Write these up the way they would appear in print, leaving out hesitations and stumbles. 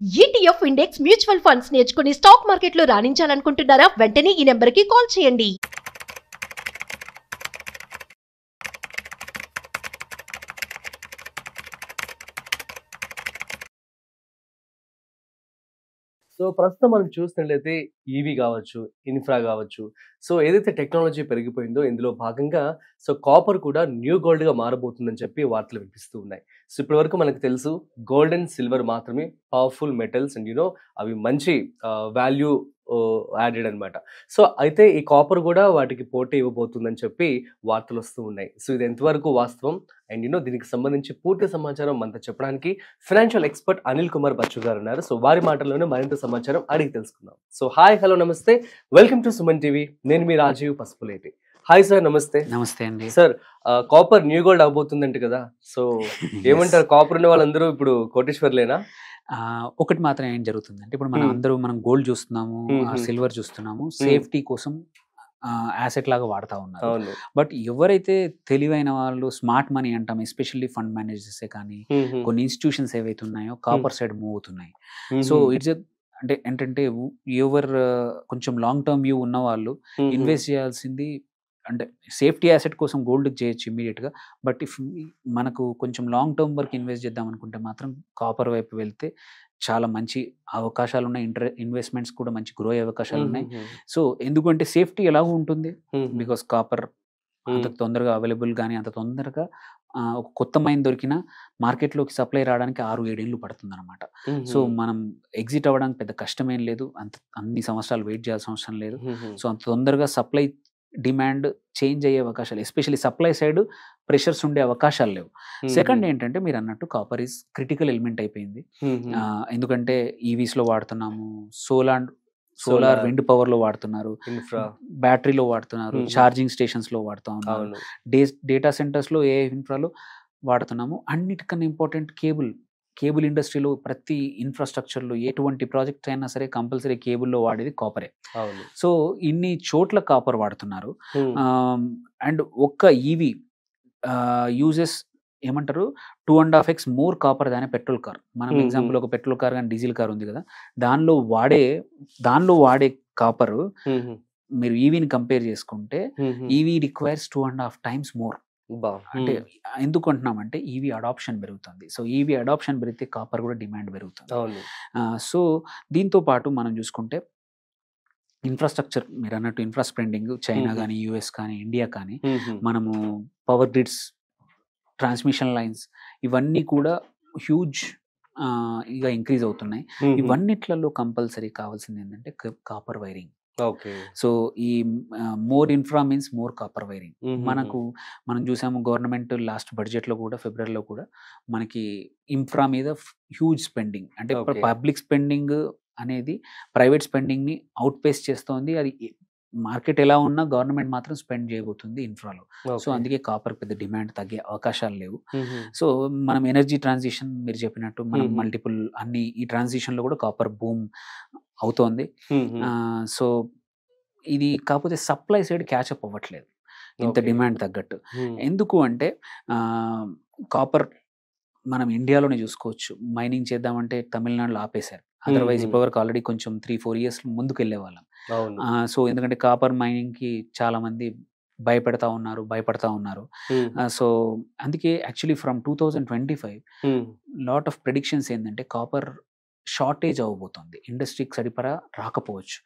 ETF index mutual funds నేర్చుకుని stock మార్కెట్లో రాణించాలనుకుంటున్నారా? వెంటనే ఈ నెంబర్కి కాల్ చేయండి. సో, ప్రస్తుతం మనం చూసినట్లయితే ఈవీ గావచ్చు, ఇన్‌ఫ్రా గావచ్చు. సో, ఏదైతే టెక్నాలజీ పెరిగిపోయిందో ఇందులో భాగంగా కాపర్ కూడా న్యూ గోల్డ్‌గా మారబోతుందని చెప్పి వార్తలు వినిపిస్తూ ఉన్నాయి. సో, ఇప్పటివరకు మనకు తెలుసు గోల్డ్ అండ్ సిల్వర్ మాత్రమే పవర్‌ఫుల్ మెటల్స్ అండ్ అవి మంచి వాల్యూ యాడెడ్ అన్నమాట. సో, అయితే ఈ కాపర్ గూడా వాటికి పోటీ ఇవ్వబోతుందని చెప్పి వార్తలొస్తూ ఉన్నాయి. సో, ఇది ఎంతవరకు వాస్తవం అండ్ దీనికి సంబంధించి పూర్తి సమాచారం మనతో చెప్పడానికి ఫైనాన్షియల్ ఎక్స్‌పర్ట్ అనిల్ కుమార్ బచ్చు గారున్నారు. సో, వారి మాటల్లోనే మరింత సమాచారం అడిగి తెలుసుకుందాం. సో, హాయ్, హలో, నమస్తే. Welcome to Suman TV. నేను మీ రాజీవ్ పసుపులేటి. హాయ్ సార్, నమస్తే. నమస్తే అండి. సార్, కాపర్ న్యూ గోల్డ్ అవబోతుందంట కదా! సో, ఏమంటారు? కాపర్ ఉన్న వాళ్ళందరూ ఇప్పుడు కోటీశ్వర్లేనా? ఒకటి మాత్రం ఏం జరుగుతుందంటే, ఇప్పుడు మనం గోల్డ్ చూస్తున్నాము, సిల్వర్ చూస్తున్నాము, సేఫ్టీ కోసం యాసెట్ లాగా వాడుతూ ఉన్నారు. అవును. బట్ ఎవరైతే తెలివైన వాళ్ళు, స్మార్ట్ మనీ అంటాం, ఎస్పెషల్లీ ఫండ్ మేనేజర్సే కానీ కొన్ని ఇన్స్టిట్యూషన్స్ ఏవైతే ఉన్నాయో కాపర్ సైడ్ మూవ్ అవుతున్నాయి. సో ఇట్స్ అంటే ఏంటంటే ఎవరు కొంచెం లాంగ్ టర్మ్ వ్యూ ఉన్న వాళ్ళు ఇన్వెస్ట్ చేయాల్సింది అంటే సేఫ్టీ యాసెట్ కోసం గోల్డ్ చేయొచ్చు ఇమీడియట్గా. బట్ ఇఫ్ మనకు కొంచెం లాంగ్ టర్మ్ వరకు ఇన్వెస్ట్ చేద్దాం అనుకుంటే మాత్రం కాపర్ వైపు వెళ్తే చాలా మంచి అవకాశాలు ఉన్నాయి. ఇన్వెస్ట్మెంట్స్ కూడా మంచి గ్రో అయ్యే అవకాశాలు ఉన్నాయి. సో ఎందుకంటే సేఫ్టీ ఎలాగూ ఉంటుంది, బికాస్ కాపర్ అంత తొందరగా అవైలబుల్ కానీ అంత తొందరగా ఒక కొత్త మైన్ దొరికినా మార్కెట్లోకి సప్లై రావడానికి 6-7 ఏళ్ళు పడుతుంది అనమాట. సో మనం ఎగ్జిట్ అవ్వడానికి పెద్ద కష్టమేం లేదు, అన్ని సంవత్సరాలు వెయిట్ చేయాల్సిన అవసరం లేదు. సో అంత తొందరగా సప్లై డిమాండ్ చేంజ్ అయ్యే అవకాశాలు, ఎస్పెషల్లీ సప్లై సైడ్ ప్రెషర్స్ ఉండే అవకాశాలు లేవు. సెకండ్ ఏంటంటే మీరు అన్నట్టు కాపర్ ఈజ్ క్రిటికల్ ఎలిమెంట్ అయిపోయింది. ఎందుకంటే ఈవీస్లో వాడుతున్నాము, సోలార్ విండ్ పవర్ లో వాడుతున్నారు, బ్యాటరీలో వాడుతున్నారు, ఛార్జింగ్ స్టేషన్స్ లో వాడుతూ ఉన్నారు, డేటా సెంటర్స్ లో ఇన్ఫ్రాలో వాడుతున్నాము. అన్నిటికన్నా ఇంపార్టెంట్ కేబుల్ ఇండస్ట్రీలో ప్రతి ఇన్ఫ్రాస్ట్రక్చర్లో ఎటువంటి ప్రాజెక్ట్ అయినా సరే కంపల్సరీ కేబుల్లో వాడేది కాపరే. సో ఇన్ని చోట్ల కాపర్ వాడుతున్నారు. అండ్ ఒక్క ఈవీ యూజెస్ ఏమంటారు 2.5x మోర్ కాపర్ దాని పెట్రోల్ కార్. మనం ఎగ్జాంపుల్ ఒక పెట్రోల్ కార్ కానీ డీజిల్ కార్ ఉంది కదా, దానిలో వాడే కాపర్ మీరు ఈవీని కంపేర్ చేసుకుంటే ఈవీ రిక్వైర్స్ 2.5 times మోర్. అంటే ఎందుకు అంటున్నామంటే ఈవీ అడాప్షన్ పెరుగుతుంది. సో ఈవీ అడాప్షన్ పెరిగితే కాపర్ కూడా డిమాండ్ పెరుగుతుంది. సో దీంతో పాటు మనం చూసుకుంటే ఇన్ఫ్రాస్ట్రక్చర్, మీరు అన్నట్టు స్పెండింగ్ చైనా కానీ యుఎస్ కానీ ఇండియా కానీ మనము పవర్ గ్రిడ్స్, ట్రాన్స్మిషన్ లైన్స్ ఇవన్నీ కూడా హ్యూజ్ ఇక ఇంక్రీజ్ అవుతున్నాయి. ఇవన్నిట్లలో కంపల్సరీ కావాల్సింది ఏంటంటే కాపర్ వైరింగ్. సో ఈ more infra means more copper wiring. మనం చూసాము గవర్నమెంట్ లాస్ట్ బడ్జెట్లో కూడా ఫిబ్రవరిలో కూడా మనకి ఇన్ఫ్రా మీద హ్యూజ్ స్పెండింగ్, అంటే పబ్లిక్ స్పెండింగ్ అనేది ప్రైవేట్ స్పెండింగ్ ని అవుట్ పేస్ చేస్తోంది. అది మార్కెట్ ఎలా ఉన్నా గవర్నమెంట్ మాత్రం స్పెండ్ చేయబోతుంది ఇన్ఫ్రాలో. సో అందుకే కాపర్ పెద్ద డిమాండ్ తగ్గే అవకాశాలు లేవు. సో మనం ఎనర్జీ ట్రాన్సిషన్ మీరు చెప్పినట్టు మనం మల్టిపుల్ అన్ని ఈ ట్రాన్సిషన్ లో కూడా కాపర్ బూమ్ అవుతోంది. సో ఇది కాకపోతే సప్లై సైడ్ క్యాచప్ అవ్వట్లేదు ఇంత డిమాండ్ తగ్గట్టు. ఎందుకు అంటే కాపర్ మనం ఇండియాలోనే చూసుకోవచ్చు, మైనింగ్ చేద్దామంటే తమిళనాడులో ఆపేశారు. అదర్వైజ్ ఇప్పటివరకు ఆల్రెడీ కొంచెం 3-4 years ముందుకు వెళ్ళే వాళ్ళం. సో ఎందుకంటే కాపర్ మైనింగ్ కి చాలా మంది భయపడతా ఉన్నారు. సో అందుకే actually from 2025 lot of predictions ఏంటంటే కాపర్ షార్టేజ్ అవ్వబోతుంది, ఇండస్ట్రీకి సరిపడా రాకపోవచ్చు.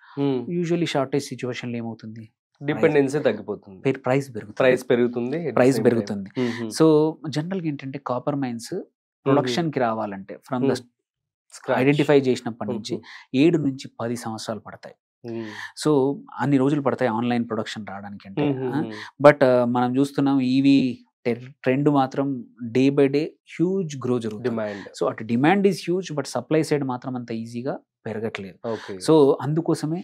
యూజువల్లీ షార్టేజ్ సిచ్యువేషన్లో ఏమవుతుంది, డిపెండెన్సీ తగ్గిపోతుంది, ప్రైస్ పెరుగుతుంది. సో జనరల్గా ఏంటంటే కాపర్ మైన్స్ ప్రొడక్షన్ కి రావాలంటే ఫ్రమ్ ద ఐడెంటిఫై చేసినప్పటి నుంచి 7 నుంచి 10 సంవత్సరాలు పడతాయి. సో అన్ని రోజులు పడతాయి ఆన్లైన్ ప్రొడక్షన్ రావడానికి అంటే. బట్ మనం చూస్తున్నాం ఈవీ ట్రెండ్ మాత్రం day by day huge grow జరుగుతుంది. సో అటు demand is huge, but supply side మాత్రం అంత ఈజీగా పెరగట్లేదు. సో అందుకోసమే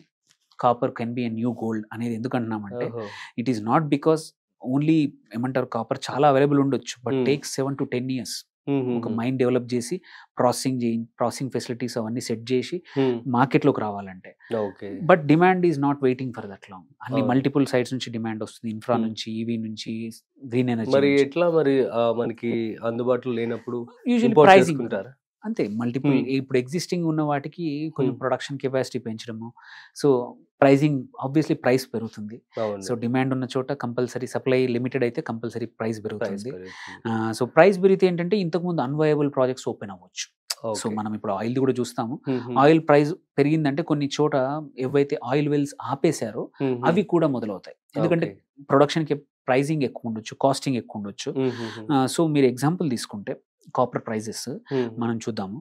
copper can be a new gold అనేది ఎందుకు అంటున్నామంటే it is not because only ఏమంటారు కాపర్ చాలా అవైలబుల్ ఉండొచ్చు, బట్ టేక్స్ 7 to 10 years ఒక మైండ్ డెవలప్ చేసి ప్రాసెసింగ్ ఫెసిలిటీస్ అవన్నీ సెట్ చేసి మార్కెట్లోకి రావాలంటే. But demand is not waiting for that long. అన్ని మల్టిపుల్ సైడ్స్ నుంచి డిమాండ్ వస్తుంది, ఇన్ఫ్రా నుంచి, ఈవీ నుంచి, గ్రీన్ ఎనర్జీ. మరి ఎట్లా మరి మనకి అందుబాటులో లేనప్పుడు యూజువల్లీ అంతే మల్టిపుల్ ఇప్పుడు ఎగ్జిస్టింగ్ ఉన్న వాటికి కొంచెం ప్రొడక్షన్ కెపాసిటీ పెంచడము, సో ప్రైజింగ్ ఆబ్వియస్లీ ప్రైస్ పెరుగుతుంది. సో డిమాండ్ ఉన్న చోట కంపల్సరీ, సప్లై లిమిటెడ్ అయితే కంపల్సరీ ప్రైస్ పెరుగుతుంది. సో ప్రైస్ పెరిగితే ఏంటంటే ఇంతకుముందు అన్వయబుల్ ప్రాజెక్ట్స్ ఓపెన్ అవ్వచ్చు. సో మనం ఇప్పుడు ఆయిల్ కూడా చూస్తాము, ఆయిల్ ప్రైస్ పెరిగిందంటే కొన్ని చోట ఏవైతే ఆయిల్ వెల్స్ ఆపేశారో అవి కూడా మొదలవుతాయి. ఎందుకంటే ప్రొడక్షన్ కి ప్రైజింగ్ ఎక్కువ ఉండొచ్చు, కాస్టింగ్ ఎక్కువ ఉండొచ్చు. సో మీరు ఎగ్జాంపుల్ తీసుకుంటే కాపర్ ప్రైజెస్ మనం చూద్దాము.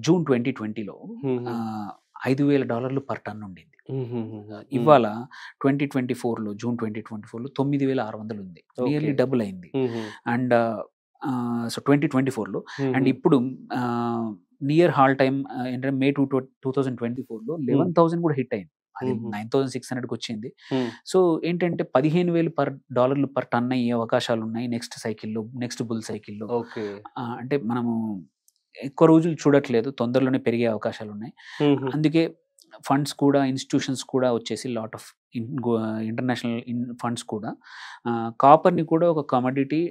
జూన్ 2020లో $5,000 పర్ టన్ ఉండింది. ఇవాళ 2024లో జూన్ 2024లో 9,600 ఉంది, నియర్లీ డబుల్ అయింది. అండ్ సో 2024లో అండ్ ఇప్పుడు నియర్ హాల్ టైమ్ ఏంటంటే మే 2024లో 11,000 కూడా హిట్ అయింది. అది 9,600కి వచ్చింది. సో ఏంటంటే $15,000 పర్ టన్ అయ్యే అవకాశాలు ఉన్నాయి నెక్స్ట్ సైకిల్లో, నెక్స్ట్ బుల్ సైకిల్లో. అంటే మనము ఎక్కువ రోజులు చూడట్లేదు, తొందరలోనే పెరిగే అవకాశాలు ఉన్నాయి. అందుకే ఫండ్స్ కూడా, ఇన్స్టిట్యూషన్స్ కూడా వచ్చేసి లాట్ ఆఫ్ ఇంటర్నేషనల్ ఫండ్స్ కూడా కాపర్ని కూడా ఒక కమోడిటీ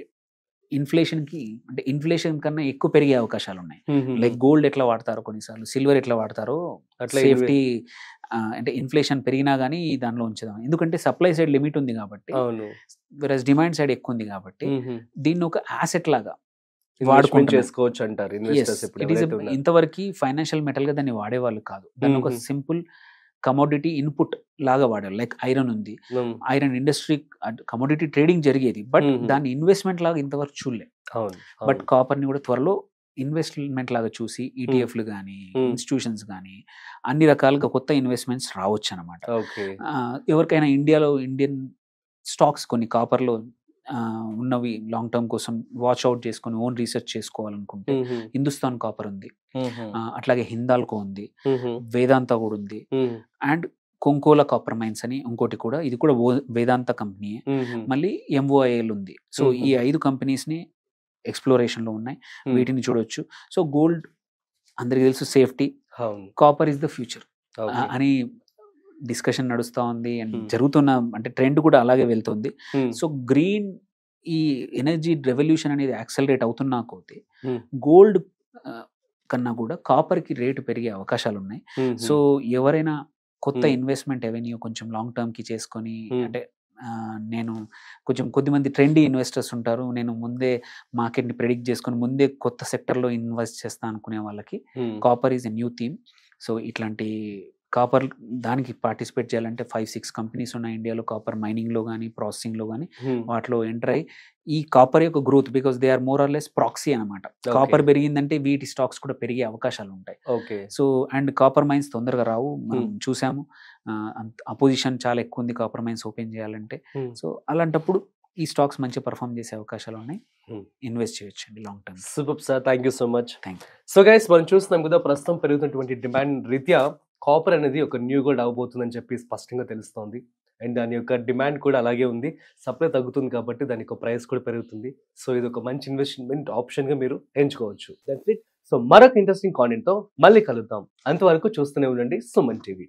ఇన్ఫ్లేషన్కి, అంటే ఇన్ఫ్లేషన్ కన్నా ఎక్కువ పెరిగే అవకాశాలు ఉన్నాయి. లైక్ గోల్డ్ ఎట్లా వాడతారో కొన్నిసార్లు, సిల్వర్ ఎట్లా వాడతారో అట్లా సేఫ్టీ, అంటే ఇన్ఫ్లేషన్ పెరిగినా కానీ దానిలో ఉంచుదాం. ఎందుకంటే సప్లై సైడ్ లిమిట్ ఉంది కాబట్టి, వెరస్ డిమాండ్ సైడ్ ఎక్కువ ఉంది కాబట్టి దీన్ని ఒక యాసెట్ లాగా చేసుకోవచ్చు అంటారు. ఇంతవరకు ఫైనాన్షియల్ మెటల్ గా దాన్ని వాడేవాళ్ళు కాదు, దాన్ని ఒక సింపుల్ కమోడిటీ ఇన్పుట్ లాగా వాడారు. లైక్ ఐరన్ ఉంది, ఐరన్ ఇండస్ట్రీ కమోడిటీ ట్రేడింగ్ జరిగేది, బట్ దాన్ని ఇన్వెస్ట్మెంట్ లాగా ఇంతవరకు చూడలే. బట్ కాపర్ ని కూడా త్వరలో ఇన్వెస్ట్మెంట్ లాగా చూసి ఈటీఎఫ్లు కానీ, ఇన్స్టిట్యూషన్స్ కానీ అన్ని రకాలుగా కొత్త ఇన్వెస్ట్మెంట్స్ రావచ్చు అనమాట. ఎవరికైనా ఇండియాలో ఇండియన్ స్టాక్స్ కొన్ని కాపర్లో ఉన్నవి లాంగ్ టర్మ్ కోసం వాచ్ అవుట్ చేసుకొని ఓన్ రీసెర్చ్ చేసుకోవాలనుకుంటే హిందుస్థాన్ కాపర్ ఉంది, అట్లాగే హిందాల్కో ఉంది, వేదాంత కూడా ఉంది, అండ్ కొంకోలా కాపర్ మైన్స్ అని ఇంకోటి కూడా, ఇది కూడా వేదాంత కంపెనీ. మళ్ళీ MOIL ఉంది. సో ఈ 5 కంపెనీస్ ని ఎక్స్ప్లోరేషన్ లో ఉన్నాయి, వీటిని చూడొచ్చు. సో గోల్డ్ అందరికి తెలుసు safety, copper is the future అని డిస్కషన్ నడుస్తూ ఉంది అండ్ జరుగుతున్న, అంటే ట్రెండ్ కూడా అలాగే వెళ్తుంది. సో గ్రీన్ ఈ ఎనర్జీ రెవల్యూషన్ అనేది యాక్సలరేట్ అవుతున్నా కొద్దీ గోల్డ్ కన్నా కూడా కాపర్ కి రేటు పెరిగే అవకాశాలు ఉన్నాయి. సో ఎవరైనా కొత్త ఇన్వెస్ట్మెంట్ ఎవెన్యూ కొంచెం లాంగ్ టర్మ్ కి చేసుకొని, అంటే నేను కొంచెం కొద్దిమంది ట్రెండీ ఇన్వెస్టర్స్ ఉంటారు, నేను ముందే మార్కెట్ ని ప్రెడిక్ట్ చేసుకొని ముందే కొత్త సెక్టర్ లో ఇన్వెస్ట్ చేస్తా అనుకునే వాళ్ళకి copper is a new theme. So ఇట్లాంటి కాపర్ దానికి పార్టిసిపేట్ చేయాలంటే 5-6 కంపెనీస్ ఉన్నాయి ఇండియాలో కాపర్ మైనింగ్ లో కానీ, ప్రాసెసింగ్ లో కానీ, వాటిలో ఎంటర్ అయ్యి ఈ కాపర్ యొక్క growth, because they are more or less proxy అనమాట. కాపర్ పెరిగిందంటే వీటి స్టాక్స్ కూడా పెరిగే అవకాశాలు ఉంటాయి. సో అండ్ కాపర్ మైన్స్ తొందరగా రావు, మనం చూసాము, అపోజిషన్ చాలా ఎక్కువ ఉంది కాపర్ మైన్స్ ఓపెన్ చేయాలంటే. సో అలాంటప్పుడు ఈ స్టాక్స్ మంచి పర్ఫామ్ చేసే అవకాశాలు ఉన్నాయి, ఇన్వెస్ట్ చేయొచ్చు అండి long term. Super sir, thank you so much. Thank you. So guys, మనం చూస్తున్నాం కదా, ప్రస్తుతం పెరుగుతున్నటువంటి డిమాండ్ రీత్యా కాపర్ అనేది ఒక న్యూ గోల్డ్ అవబోతుందని చెప్పి స్పష్టంగా తెలుస్తోంది. అండ్ దాని యొక్క డిమాండ్ కూడా అలాగే ఉంది, సప్లై తగ్గుతుంది కాబట్టి దాని యొక్క ప్రైస్ కూడా పెరుగుతుంది. సో ఇది ఒక మంచి ఇన్వెస్ట్మెంట్ ఆప్షన్ గా మీరు ఎంచుకోవచ్చు. That's it. సో మరొక ఇంట్రెస్టింగ్ కాంటెంట్ తో మళ్ళీ కలుద్దాం. అంతవరకు చూస్తూనే ఉండండి సుమన్ టీవీ.